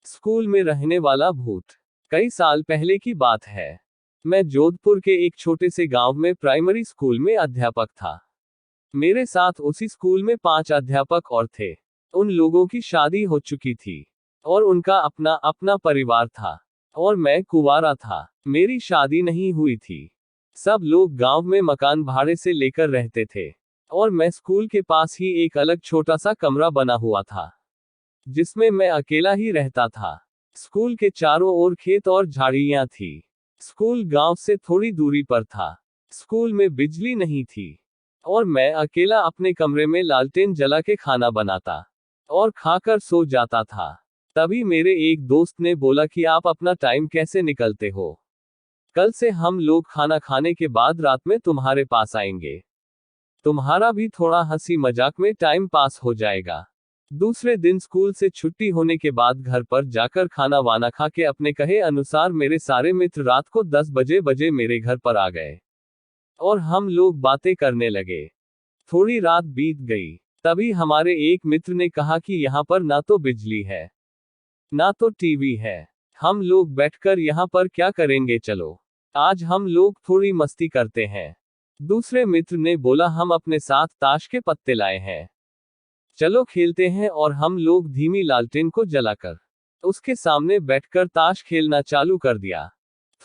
School में रहने वाला भूत। कई साल पहले की बात है। मैं जोधपुर के एक छोटे से गांव में प्राइमरी स्कूल में अध्यापक था। मेरे साथ उसी स्कूल में 5 अध्यापक और थे। उन लोगों की शादी हो चुकी थी और उनका अपना अपना परिवार था और मैं कुंवारा था। मेरी शादी नहीं हुई थी। सब लोग गांव में मकान भाड़े से लेकर रहते थे और मैं स्कूल के पास ही एक अलग छोटा सा कमरा बना हुआ था जिसमें मैं अकेला ही रहता था। स्कूल के चारों ओर खेत और झाड़ियां थी। स्कूल गांव से थोड़ी दूरी पर था। स्कूल में बिजली नहीं थी और मैं अकेला अपने कमरे में लालटेन जला के खाना बनाता और खाकर सो जाता था। तभी मेरे एक दोस्त ने बोला कि आप अपना टाइम कैसे निकलते हो? कल से हम लोग खाना खाने के बाद रात में तुम्हारे पास आएंगे। तुम्हारा भी थोड़ा हंसी मजाक में टाइम पास हो जाएगा। दूसरे दिन स्कूल से छुट्टी होने के बाद घर पर जाकर खाना वाना खा के अपने कहे अनुसार मेरे सारे मित्र रात को 10 बजे मेरे घर पर आ गए और हम लोग बातें करने लगे। थोड़ी रात बीत गई। तभी हमारे एक मित्र ने कहा कि यहाँ पर ना तो बिजली है ना तो टीवी है। हम लोग बैठकर यहाँ पर क्या करेंगे, चलो आज हम लोग थोड़ी मस्ती करते हैं। दूसरे मित्र ने बोला हम अपने साथ ताश के पत्ते लाए हैं, चलो खेलते हैं। और हम लोग धीमी लालटेन को जलाकर उसके सामने बैठकर ताश खेलना चालू कर दिया।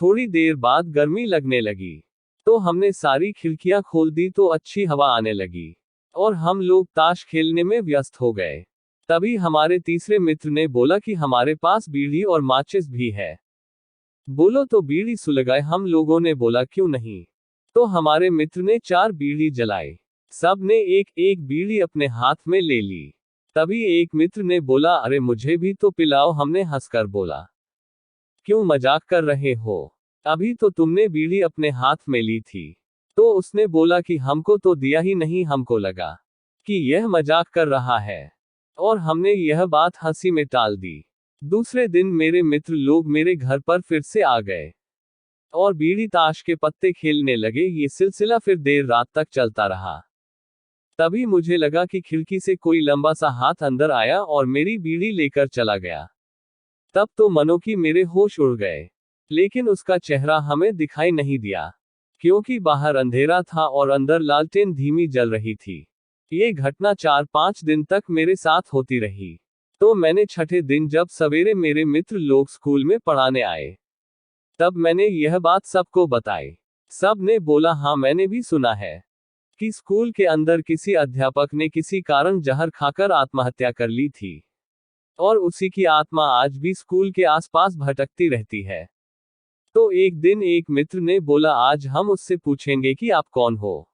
थोड़ी देर बाद गर्मी लगने लगी तो हमने सारी खिड़कियां खोल दी तो अच्छी हवा आने लगी और हम लोग ताश खेलने में व्यस्त हो गए। तभी हमारे तीसरे मित्र ने बोला कि हमारे पास बीड़ी और माचिस भी है, बोलो तो बीड़ी सुलगाए। हम लोगों ने बोला क्यों नहीं। तो हमारे मित्र ने 4 बीड़ी जलाई। सब ने एक एक बीड़ी अपने हाथ में ले ली। तभी एक मित्र ने बोला अरे मुझे भी तो पिलाओ। हमने हंसकर बोला क्यों मजाक कर रहे हो, अभी तो तुमने बीड़ी अपने हाथ में ली थी। तो उसने बोला कि हमको तो दिया ही नहीं, हमको लगा कि यह मजाक कर रहा है और हमने यह बात हंसी में टाल दी। दूसरे दिन मेरे मित्र लोग मेरे घर पर फिर से आ गए और बीड़ी ताश के पत्ते खेलने लगे। ये सिलसिला फिर देर रात तक चलता रहा। तभी मुझे लगा कि खिड़की से कोई लंबा सा हाथ अंदर आया और मेरी बीड़ी लेकर चला गया। तब तो मनो कि मेरे होश उड़ गए, लेकिन उसका चेहरा हमें दिखाई नहीं दिया क्योंकि बाहर अंधेरा था और अंदर लालटेन धीमी जल रही थी। ये घटना 4-5 दिन तक मेरे साथ होती रही। तो मैंने छठे दिन जब सवेरे मेरे मित्र लोग स्कूल में पढ़ाने आए तब मैंने यह बात सबको बताई। सब ने बोला हाँ मैंने भी सुना है कि स्कूल के अंदर किसी अध्यापक ने किसी कारण जहर खाकर आत्महत्या कर ली थी और उसी की आत्मा आज भी स्कूल के आसपास भटकती रहती है। तो एक दिन एक मित्र ने बोला आज हम उससे पूछेंगे कि आप कौन हो,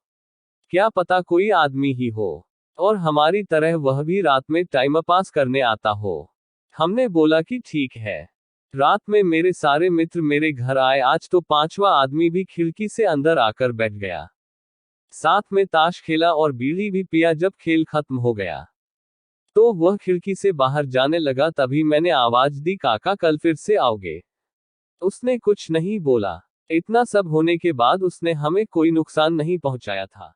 क्या पता कोई आदमी ही हो और हमारी तरह वह भी रात में टाइम पास करने आता हो। हमने बोला कि ठीक है। रात में मेरे सारे मित्र मेरे घर आए। आज तो 5वां आदमी भी खिड़की से अंदर आकर बैठ गया। साथ में ताश खेला और बीड़ी भी पिया। जब खेल खत्म हो गया तो वह खिड़की से बाहर जाने लगा। तभी मैंने आवाज दी काका कल फिर से आओगे? उसने कुछ नहीं बोला। इतना सब होने के बाद उसने हमें कोई नुकसान नहीं पहुंचाया था।